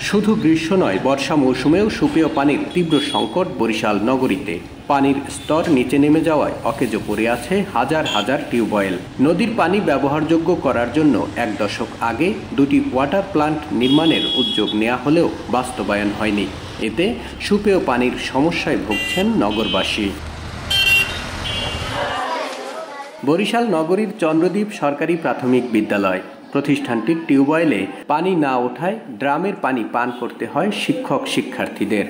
শুধু গ্রীষ্ম নয়, বর্ষা মৌসুমেও সুপেয় পানির তীব্র সংকট বরিশাল নগরীতে। পানির স্তর নিচে নেমে যাওয়ায় অকেজো পড়ে আছে হাজার হাজার টিউবওয়েল। নদীর পানি ব্যবহারযোগ্য করার জন্য 1 দশক আগে 2টি ওয়াটার প্লান্ট নির্মাণের উদ্যোগ নেওয়া হলেও বাস্তবায়ন হয়নি। এতে সুপেয় পানির সমস্যায় ভুগছেন নগরবাসী। বরিশাল নগরীর চন্দ্রদ্বীপ সরকারি প্রাথমিক বিদ্যালয় প্রতিষ্ঠানটির টিউবওয়েলে পানি না ওঠায় ড্রামের পানি পান করতে হয় শিক্ষক শিক্ষার্থীদের।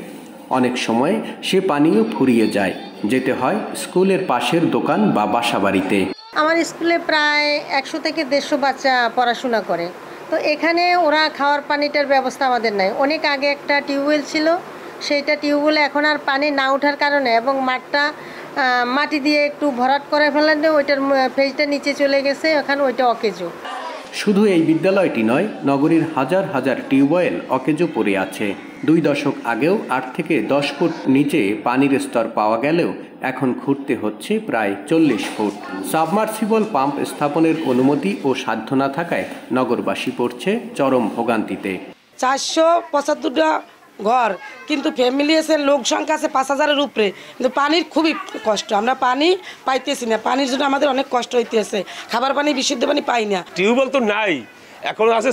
অনেক সময় সে পানিও ফুরিয়ে যায়, যেতে হয় স্কুলের পাশের দোকান বা বাসাবাড়িতে। আমার স্কুলে প্রায় 100 থেকে 150 বাচ্চা পড়াশোনা করে, তো এখানে ওরা খাওয়ার পানিটার ব্যবস্থা আমাদের নাই। অনেক আগে একটা টিউবওয়েল ছিল, সেইটা টিউবওয়েলে এখন আর পানি না ওঠার কারণে এবং মাটি দিয়ে একটু ভরাট করে ফেলাতে ওইটার ফেজটা নিচে চলে গেছে, এখন ওইটা অকেজো। শুধু এই বিদ্যালয়টি নয়, নগরীর হাজার হাজার টিউবওয়েল অকেজো পড়ে আছে। 2 দশক আগেও 8 থেকে 10 ফুট নিচে পানির স্তর পাওয়া গেলেও এখন খুঁড়তে হচ্ছে প্রায় 40 ফুট। সাবমার্সিবল পাম্প স্থাপনের অনুমতি ও সাধ্য না থাকায় নগরবাসী পড়ছে চরম ভোগান্তিতে। 475টা ঘর, কিন্তু ফ্যামিলি আছে, লোক সংখ্যা আছে 5000-এর উপরে, কিন্তু পানির খুবই কষ্ট। আমরা পানি পাইতেছি না, পানির জন্য আমাদের অনেক কষ্ট হইতেছে। খাবার পানি, বিশুদ্ধ পানি পাই না। টিউবওয়েল তো নাই, এখন আছে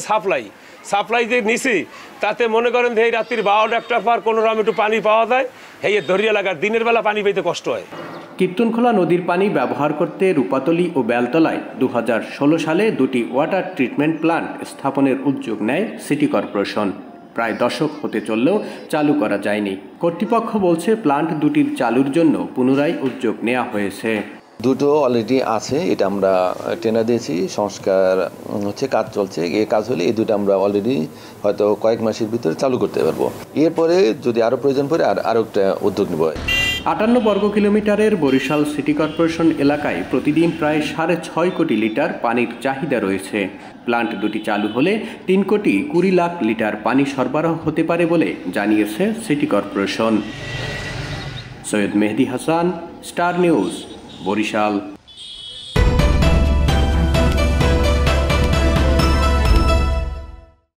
সাপ্লাই যে নিছি, তাতে মনে করেন যে এই রাত্রির 12-1টার পর কোনো রকম একটু পানি পাওয়া যায়, এই ধরিয়া লাগার দিনের বেলা পানি পাইতে কষ্ট হয়। কীর্তনখোলা নদীর পানি ব্যবহার করতে রূপাতলী ও বেলতলায় 2016 সালে 2টি ওয়াটার ট্রিটমেন্ট প্লান্ট স্থাপনের উদ্যোগ নেয় সিটি কর্পোরেশন। প্রায় দশক হতে চললেও চালু করা যায়নি। কর্তৃপক্ষ বলছে প্লান্ট দুটির চালুর জন্য পুনরায় উদ্যোগ নেওয়া হয়েছে। দুটো অলরেডি আছে, এটা আমরা টেন্ডার দিয়েছি, সংস্কার কাজ চলছে। এই কাজ হলে এই দুটো আমরা অলরেডি হয়তো কয়েক মাসের ভিতরে চালু করতে পারবো। এরপরে যদি আরও প্রয়োজন পড়ে আরও একটা উদ্যোগ নেব। 58 বর্গ কিলোমিটারের বরিশাল সিটি কর্পোরেশন এলাকায় প্রতিদিন প্রায় 6.5 কোটি লিটার পানির চাহিদা রয়েছে। প্লান্ট দুটি চালু হলে 3 কোটি 20 লাখ লিটার পানি সরবরাহ হতে পারে বলে জানিয়েছে সিটি কর্পোরেশন। সৈয়দ মেহেদী হাসান, স্টার নিউজ, বরিশাল।